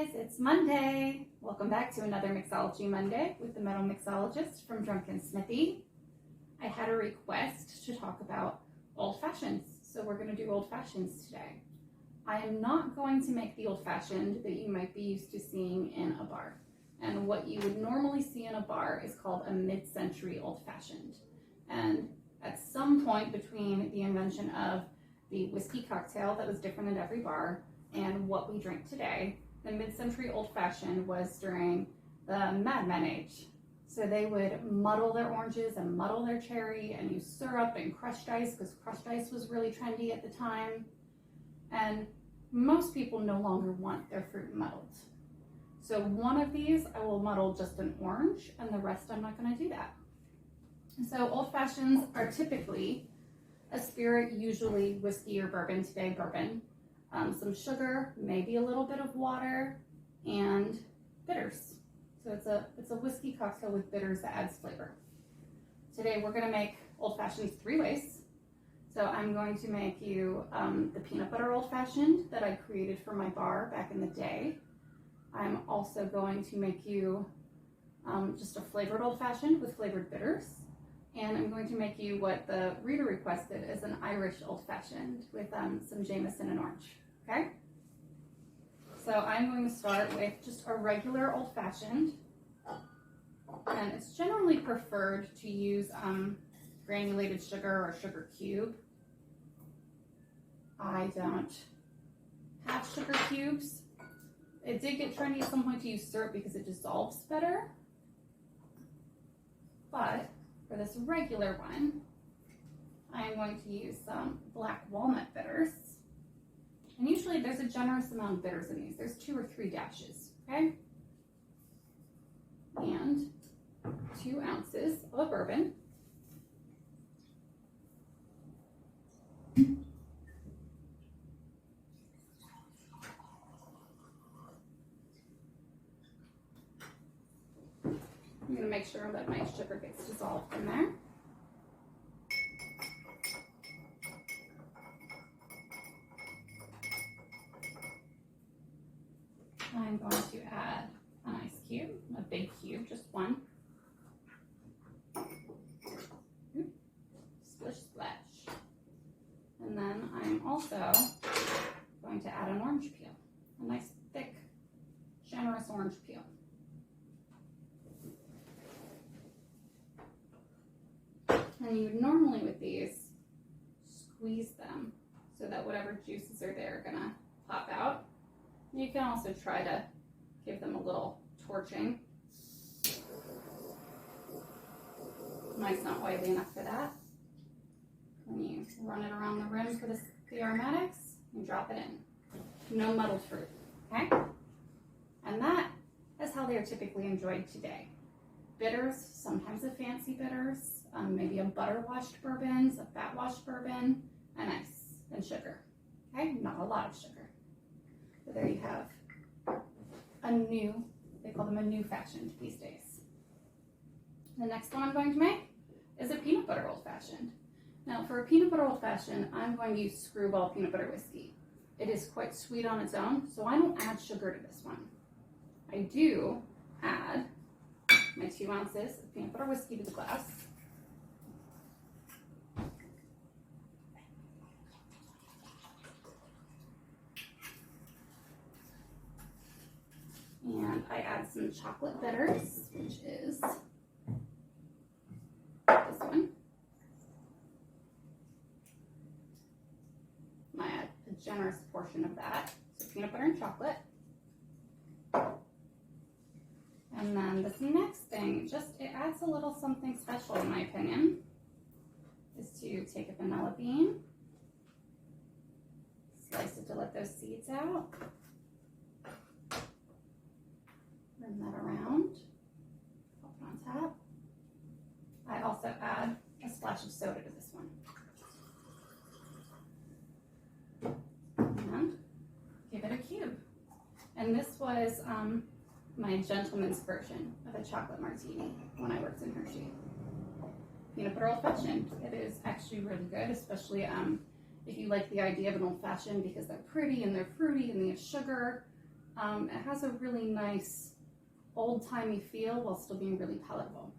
guys, it's Monday. Welcome back to another Mixology Monday with the Metal Mixologist from Drunken Smithy. I had a request to talk about old fashions, so we're going to do old fashions today. I am not going to make the old fashioned that you might be used to seeing in a bar. And what you would normally see in a bar is called a mid-century old fashioned. And at some point between the invention of the whiskey cocktail that was different at every bar and what we drink today, the mid-century old-fashioned was during the Mad Men age. So they would muddle their oranges and muddle their cherry and use syrup and crushed ice, because crushed ice was really trendy at the time. And most people no longer want their fruit muddled. So one of these, I will muddle just an orange, and the rest I'm not going to do that. So old-fashions are typically a spirit, usually whiskey or bourbon, today bourbon. Some sugar, maybe a little bit of water, and bitters. So it's a whiskey cocktail with bitters that adds flavor. Today we're going to make old fashions 3 ways. So I'm going to make you the peanut butter old fashioned that I created for my bar back in the day. I'm also going to make you just a flavored old fashioned with flavored bitters. And I'm going to make you what the reader requested is an Irish old fashioned with some Jameson and orange. Okay? So I'm going to start with just a regular old fashioned. And it's generally preferred to use granulated sugar or sugar cube. I don't have sugar cubes. It did get trendy at some point to use syrup because it dissolves better. But for this regular one, I am going to use some black walnut bitters. And usually there's a generous amount of bitters in these. There's 2 or 3 dashes, okay? And 2 ounces of bourbon. I'm going to make sure that my sugar gets dissolved in there. I'm going to add an ice cube, a big cube, just one. Splish splash. And then I'm also going to add an orange peel, a nice thick, generous orange peel. And you would normally with these squeeze them so that whatever juices are there are going to pop out. You can also try to give them a little torching. Mine's not oily enough for that. When you run it around the rim for the aromatics, you drop it in. No muddled fruit, okay? And that is how they are typically enjoyed today. Bitters, sometimes a fancy bitters, maybe a butter-washed bourbons, a fat-washed bourbon, and ice and sugar, okay? Not a lot of sugar. So there you have they call them a new fashioned these days. The next one I'm going to make is a peanut butter old fashioned. Now for a peanut butter old fashioned, I'm going to use Screwball peanut butter whiskey. It is quite sweet on its own, so I don't add sugar to this one. I do add my 2 ounces of peanut butter whiskey to the glass. And I add some chocolate bitters, which is this one. I add a generous portion of that, so peanut butter and chocolate. And then this next thing, it adds a little something special in my opinion, is to take a vanilla bean, slice it to let those seeds out. Turn that around, pop it on top. I also add a splash of soda to this one. And give it a cube. And this was my gentleman's version of a chocolate martini when I worked in Hershey. Peanut butter old fashioned. It is actually really good, especially if you like the idea of an old fashioned because they're pretty and they're fruity and they have sugar. It has a really nice old-timey feel while still being really palatable.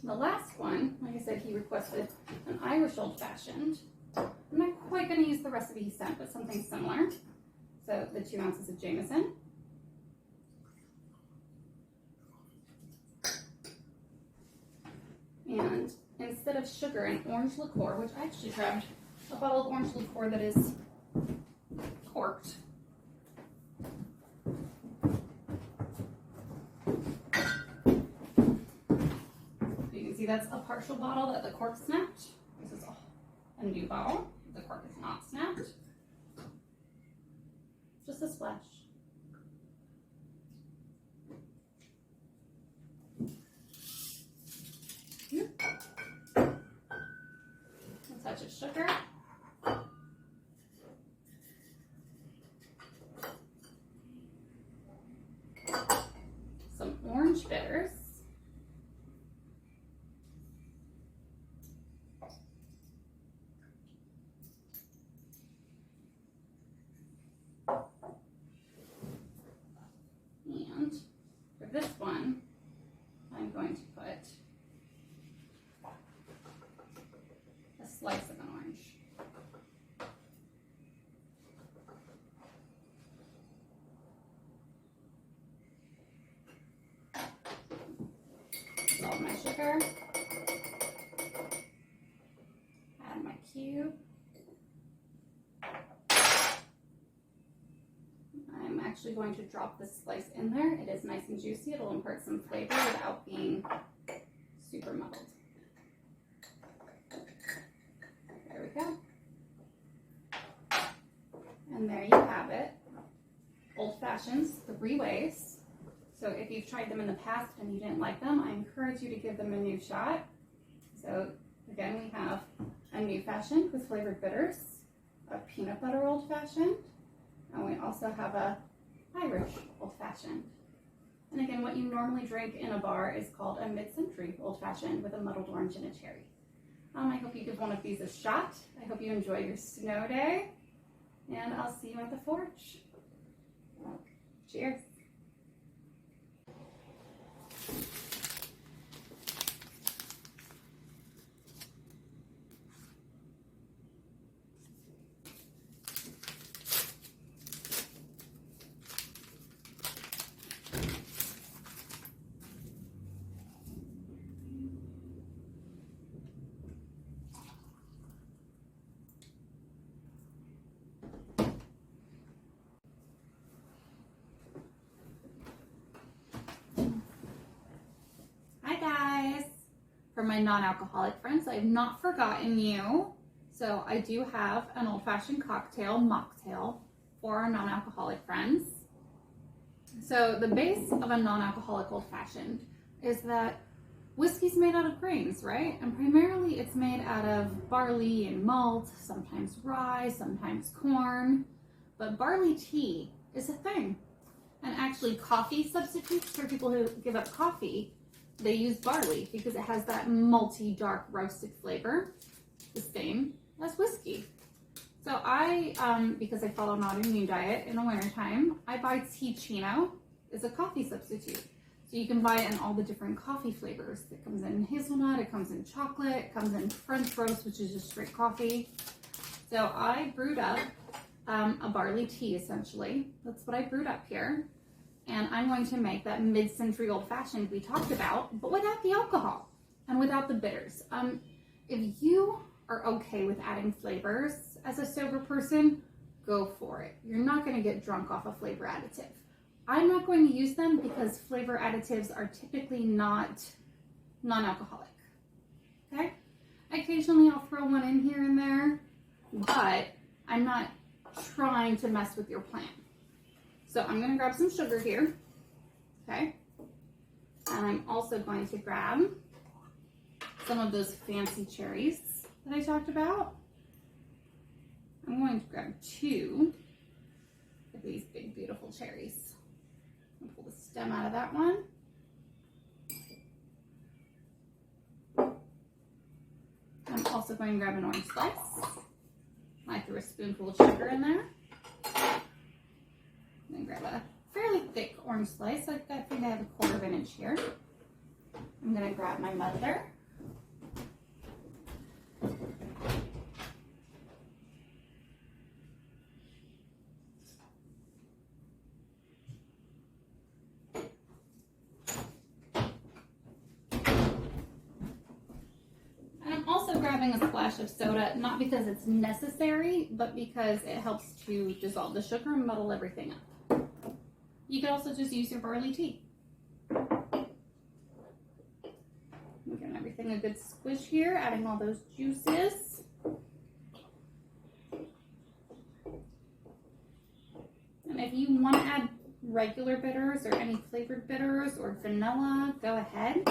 The last one, like I said, he requested an Irish old-fashioned. I'm not quite going to use the recipe he sent, but something similar. So the 2 ounces of Jameson. And instead of sugar and orange liqueur, which I actually grabbed a bottle of orange liqueur that is corked. You can see that's a partial bottle that the cork snapped. This is a new bottle. The cork is not snapped. Just a splash. A touch of sugar. Some orange bitters. And for this one, I'm going to put a slice of an orange. Salt my sugar. Add my cube. I'm actually going to drop this slice in there. It is nice and juicy. It'll impart some flavor without being super muddled. There we go. And there you have it. Old Fashions, 3 ways. So if you've tried them in the past and you didn't like them, I encourage you to give them a new shot. So again, we have a new fashioned with flavored bitters, a peanut butter old fashioned, and we also have a Irish old fashioned. And again, what you normally drink in a bar is called a mid-century old fashioned with a muddled orange and a cherry. I hope you give one of these a shot. I hope you enjoy your snow day, and I'll see you at the forge. Cheers. For my non-alcoholic friends, I have not forgotten you. So I do have an old-fashioned cocktail, mocktail, for our non-alcoholic friends. So the base of a non-alcoholic old-fashioned is that whiskey's made out of grains, right? And primarily it's made out of barley and malt, sometimes rye, sometimes corn. But barley tea is a thing. And actually coffee substitutes for people who give up coffee, they use barley because it has that malty, dark, roasted flavor, the same as whiskey. So I, because I follow an autoimmune diet in the wintertime, I buy Tea-Chino as a coffee substitute. So you can buy it in all the different coffee flavors. It comes in hazelnut, it comes in chocolate, it comes in French roast, which is just straight coffee. So I brewed up a barley tea, essentially. That's what I brewed up here. And I'm going to make that mid-century old-fashioned we talked about, but without the alcohol and without the bitters. If you are okay with adding flavors as a sober person, go for it. You're not going to get drunk off a flavor additive. I'm not going to use them because flavor additives are typically not non-alcoholic. Okay? Occasionally I'll throw one in here and there, but I'm not trying to mess with your plan. So I'm going to grab some sugar here, okay? And I'm also going to grab some of those fancy cherries that I talked about. I'm going to grab 2 of these big, beautiful cherries. I'll pull the stem out of that one. I'm also going to grab an orange slice. I threw a spoonful of sugar in there. Then grab have a fairly thick orange slice. I think I have 1/4 of an inch here. I'm gonna grab my muddler. Grabbing a splash of soda, not because it's necessary, but because it helps to dissolve the sugar and muddle everything up. You could also just use your barley tea. We're giving everything a good squish here, adding all those juices. And if you want to add regular bitters or any flavored bitters or vanilla, go ahead.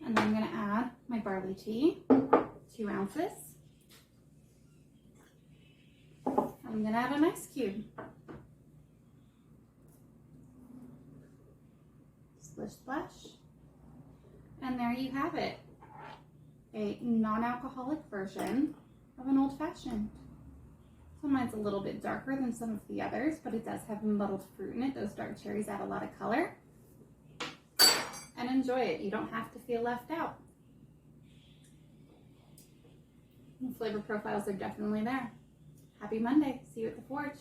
And then I'm going to add my barley tea, 2 ounces. I'm going to add an ice cube. Splish splash. And there you have it. A non-alcoholic version of an old-fashioned. So mine's a little bit darker than some of the others, but it does have muddled fruit in it. Those dark cherries add a lot of color. And enjoy it. You don't have to feel left out. The flavor profiles are definitely there. Happy Monday. See you at the forge.